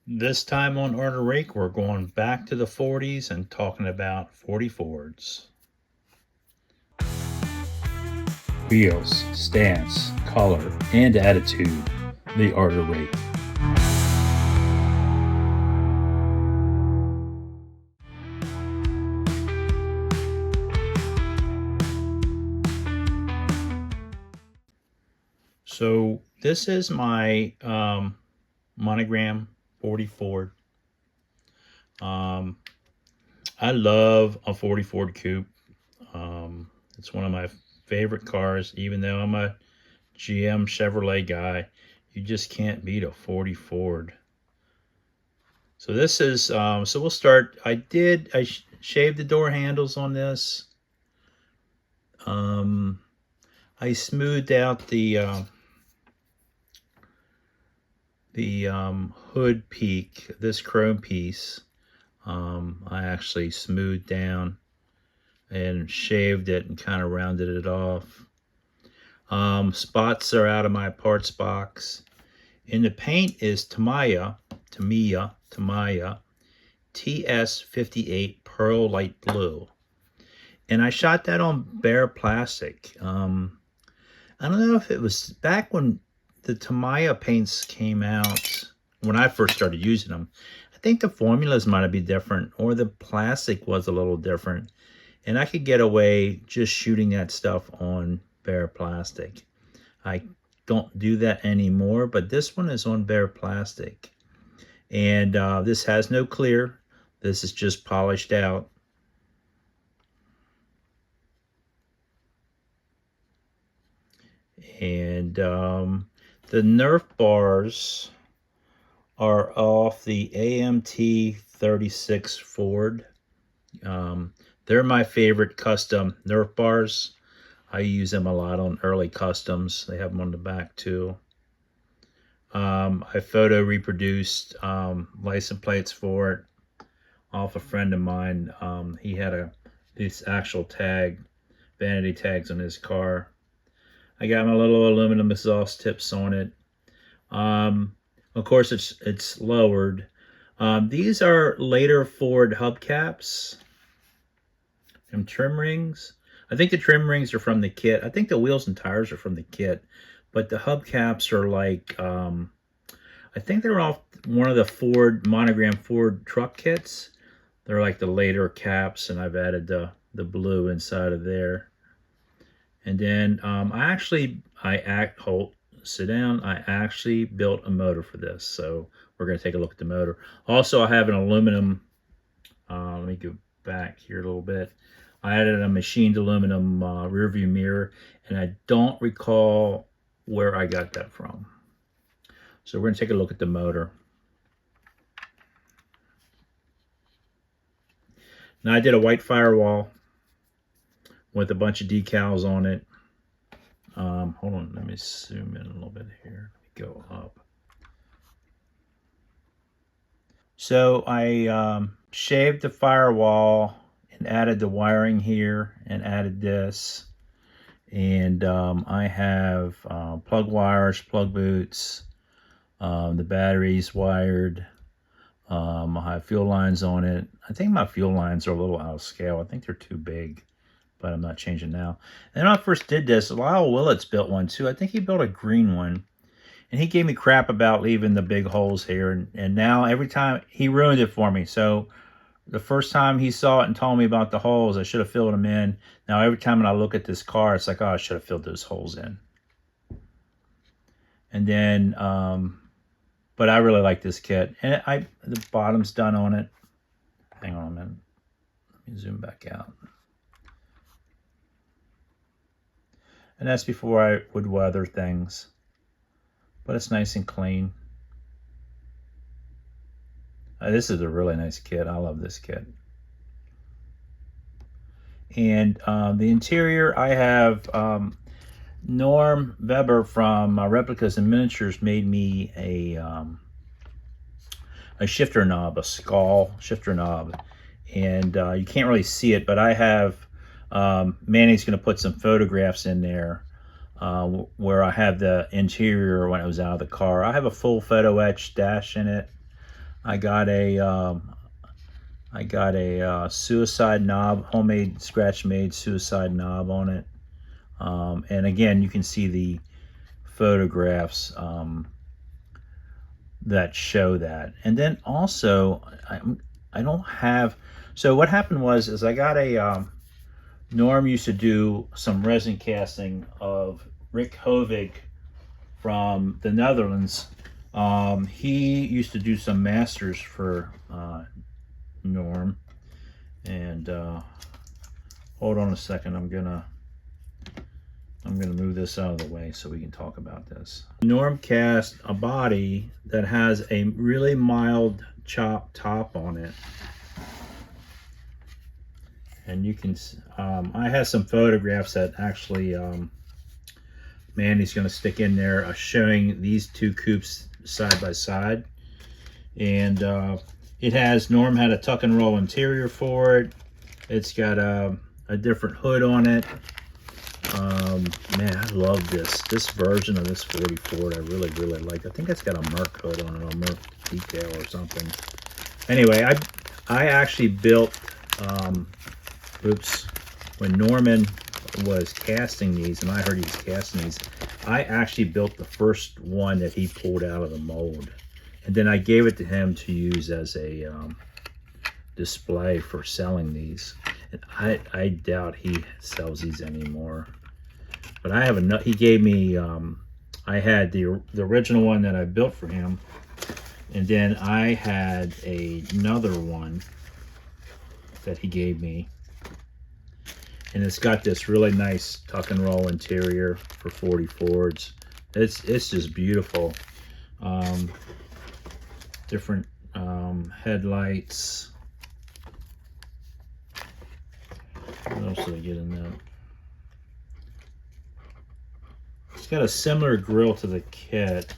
This time on Art of Rake, we're going back to the 40s and talking about 40 Fords. Wheels, stance, color, and attitude. The Art of Rake. So this is my monogram 40 Ford. I love a 40 Ford Coupe. It's one of my favorite cars, even though I'm a GM Chevrolet guy. You just can't beat a 40 Ford. So this is, so we'll start. I shaved the door handles on this. I smoothed out the hood peak, this chrome piece. I actually smoothed down and shaved it and kind of rounded it off. Spots are out of my parts box. And the paint is Tamiya TS58 Pearl Light Blue. And I shot that on bare plastic. I don't know if it was back when the Tamiya paints came out, when I first started using them. I think the formulas might be different, or the plastic was a little different. And I could get away just shooting that stuff on bare plastic. I don't do that anymore, but this one is on bare plastic. And this has no clear. This is just polished out. And the Nerf bars are off the AMT 36 Ford. They're my favorite custom Nerf bars. I use them a lot on early customs. They have them on the back too. I photo reproduced license plates for it off a friend of mine. He had this actual tag, vanity tags on his car. I got my little aluminum exhaust tips on it. Of course, it's lowered. These are later Ford hubcaps and trim rings. I think the trim rings are from the kit. I think the wheels and tires are from the kit, but the hubcaps are like, I think they're off one of the Ford monogram Ford truck kits. They're like the later caps, and I've added the blue inside of there. And then sit down. I actually built a motor for this, so we're going to take a look at the motor. Also, I have an aluminum. Let me go back here a little bit. I added a machined aluminum rear view mirror, and I don't recall where I got that from. So we're going to take a look at the motor. Now I did a white firewall with a bunch of decals on it. Hold on, let me zoom in a little bit here. Let me go up. So I shaved the firewall and added the wiring here and added this. And I have plug wires, plug boots, the batteries wired. I have fuel lines on it. I think my fuel lines are a little out of scale. I think they're too big, but I'm not changing now. And when I first did this, Lyle Willits built one too. I think he built a green one. And he gave me crap about leaving the big holes here. And now every time, he ruined it for me. So the first time he saw it and told me about the holes, I should have filled them in. Now every time when I look at this car, it's like, oh, I should have filled those holes in. And then, but I really like this kit. And the bottom's done on it. Hang on a minute. Let me zoom back out. And that's before I would weather things. But it's nice and clean. This is a really nice kit. I love this kit. And the interior, I have Norm Weber from Replicas and Miniatures made me a shifter knob, a skull shifter knob. And you can't really see it, but I have, Manny's going to put some photographs in there where I have the interior when it was out of the car. I have a full photo etch dash in it. I got a suicide knob, homemade scratch-made suicide knob on it. And again, you can see the photographs that show that. And then also, I don't have. So what happened was, is I got a Norm used to do some resin casting of Rik Hoving from the Netherlands. He used to do some masters for Norm. And hold on a second, I'm gonna move this out of the way so we can talk about this. Norm cast a body that has a really mild chop top on it. And you can, I have some photographs that actually Mandy's going to stick in there showing these two coupes side by side. And it has, Norm had a tuck and roll interior for it. It's got a different hood on it. Man, I love this version of this 40 Ford. I really like. I think it's got a Merc hood on it, a Merc detail or something. Anyway, I actually built, when Norman was casting these, and I heard he was casting these, I actually built the first one that he pulled out of the mold. And then I gave it to him to use as a display for selling these. And I doubt he sells these anymore. But I have enough. He gave me, I had the original one that I built for him. And then I had another one that he gave me. And it's got this really nice tuck and roll interior for 40 Fords. It's just beautiful. Different headlights. What else did I get in there? It's got a similar grill to the kit.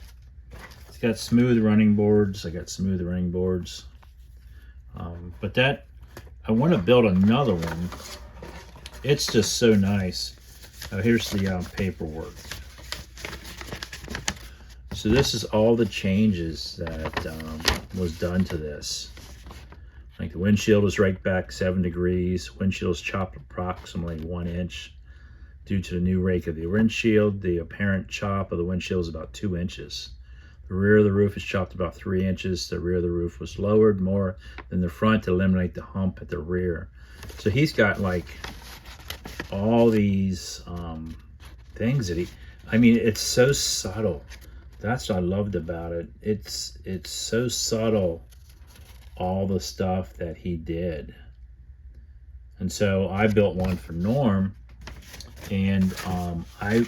It's got smooth running boards. I got smooth running boards. But that, I want to build another one. It's just so nice. Here's the paperwork. So this is all the changes that was done to this. Like the windshield is right back 7 degrees. Windshield is chopped approximately 1 inch. Due to the new rake of the windshield, the apparent chop of the windshield is about 2 inches. The rear of the roof is chopped about 3 inches. The rear of the roof was lowered more than the front to eliminate the hump at the rear. So he's got like all these things that I mean, it's so subtle. That's what I loved about it. It's so subtle, all the stuff that he did. And so I built one for Norm, and I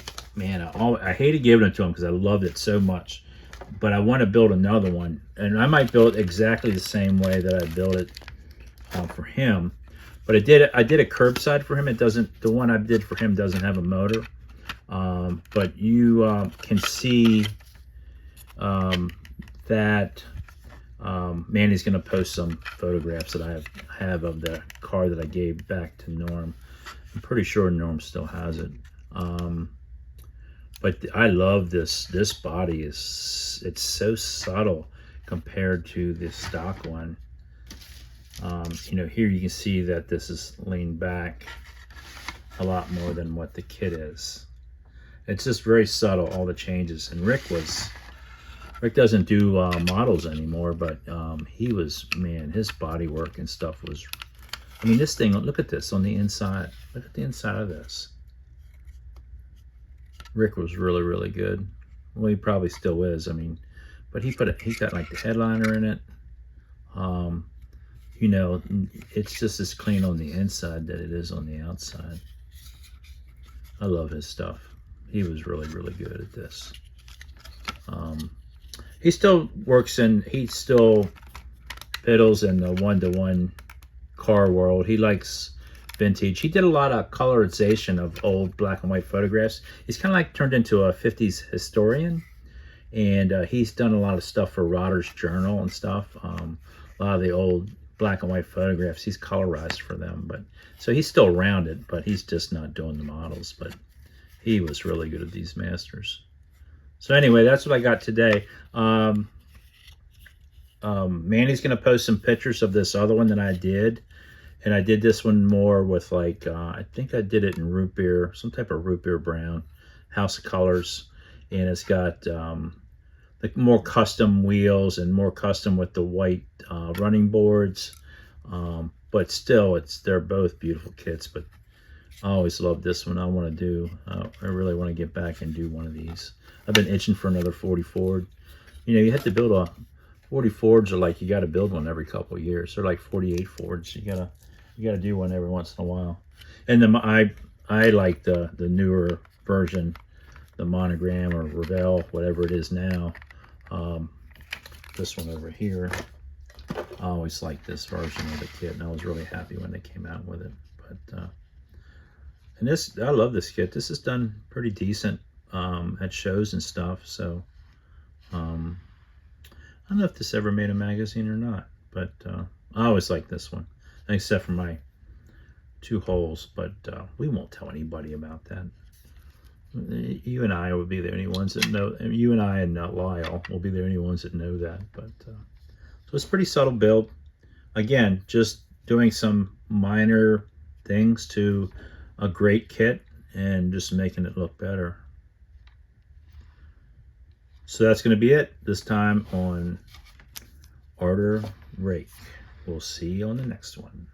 hated giving it to him because I loved it so much. But I want to build another one, and I might build it exactly the same way that I built it for him. But I did a curbside for him. It doesn't. The one I did for him doesn't have a motor. But you can see that Mandy's going to post some photographs that I have of the car that I gave back to Norm. I'm pretty sure Norm still has it. But I love this. This body it's so subtle compared to the stock one. You know, here you can see that this is leaned back a lot more than what the kit is. It's just very subtle, all the changes. And Rik doesn't do models anymore, but he was, man, his body work and stuff was, I mean, this thing, look at this on the inside. Look at the inside of this. Rik was really good. Well, he probably still is. I mean, but he got like the headliner in it. You know, it's just as clean on the inside that it is on the outside. I love his stuff. He was really good at this. He still works he still fiddles in the one-to-one car world. He likes vintage. He did a lot of colorization of old black and white photographs. He's kind of like turned into a 50s historian. And he's done a lot of stuff for Rodder's Journal and stuff. A lot of the old black and white photographs, he's colorized for them. But so he's still around it, but he's just not doing the models. But he was really good at these masters. So anyway, that's what I got today. Manny's going to post some pictures of this other one that I did. And I did this one more with like, I think I did it in root beer, some type of root beer brown, House of Colors. And it's got like more custom wheels and more custom with the white running boards. But still, they're both beautiful kits. But I always loved this one. I want to do, I really want to get back and do one of these. I've been itching for another 40 Ford. You know, you have to build a 40 Fords, are like, you got to build one every couple of years. They're like 48 Fords. You gotta do one every once in a while. And then I like the newer version, the Monogram or Revell, whatever it is now. This one over here. I always liked this version of the kit, and I was really happy when they came out with it. But and this, I love this kit. This is done pretty decent at shows and stuff. So I don't know if this ever made a magazine or not, but I always like this one, except for my 2 holes. But we won't tell anybody about that. You and I will be the only ones that know. You and I and Lyle will be the only ones that know that. But so it's pretty subtle build. Again, just doing some minor things to a great kit and just making it look better. So that's going to be it this time on Rik. We'll see you on the next one.